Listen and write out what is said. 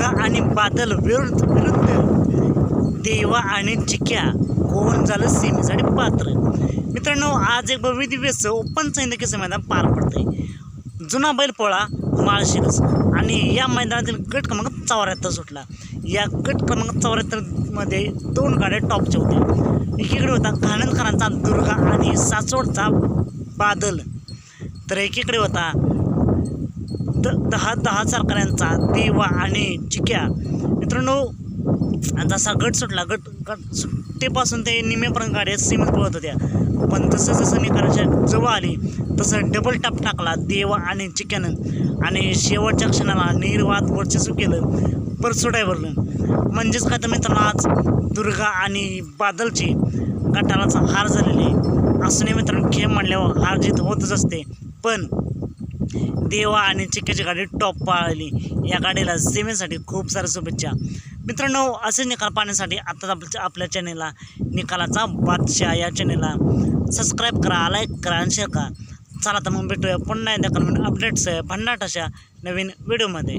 दुर्गा आणि बादल विरुद्ध देवा आणि चिक्या कोण झालं सेमीसाठी पात्र। मित्रांनो, आज एक भव्य दिव्य ओपन केस मैदान पार पडतंय। जुना बैलपोळा माळशिरस आणि या मैदानातील गट क्रमांक 74 सुटला। या गट क्रमांक 74 मध्ये 2 गाड्या टॉपच्या होत्या। एकीकडे होता खानंदकरांचा दुर्गा आणि सासवडचा बादल, तर एकीकडे होता 10 सरकारांचा देवा आणि चिक्या। मित्रांनो, जसा गट सुटला, गट सुट्टीपासून ते निमेपर्यंत गाड्या सीमित पळत होत्या, पण जसं निकालाच्या जवळ आली तसं डबल टाप टाकला देवा आणि चिक्यानं आणि शेवटच्या क्षणाला निर्वाद वर्चस्व केलं परसो ड्रायव्हरनं। म्हणजेच काय तर मित्रांनो, आज दुर्गा आणि बादलची गटालाचा हार झालेली आहे। असं नाही मित्रांनो, खेळ म्हणल्यावर हार जीत होतच असते, पण देवा आणि चिक्याची गाडी टॉप पाळली। या गाडीला सेमीसाठी खूप साऱ्या शुभेच्छा। मित्रांनो, असे निकाल पाहण्यासाठी आताच आपल्या चॅनेलला निकालाचा बादशाह या चॅनेलला सबस्क्राईब करा, लाईक करा आणि शेअर करा। चला तर मग भेटूया पुन्हा एकदा अपडेट्स भन्नाट अशा नवीन व्हिडिओमध्ये।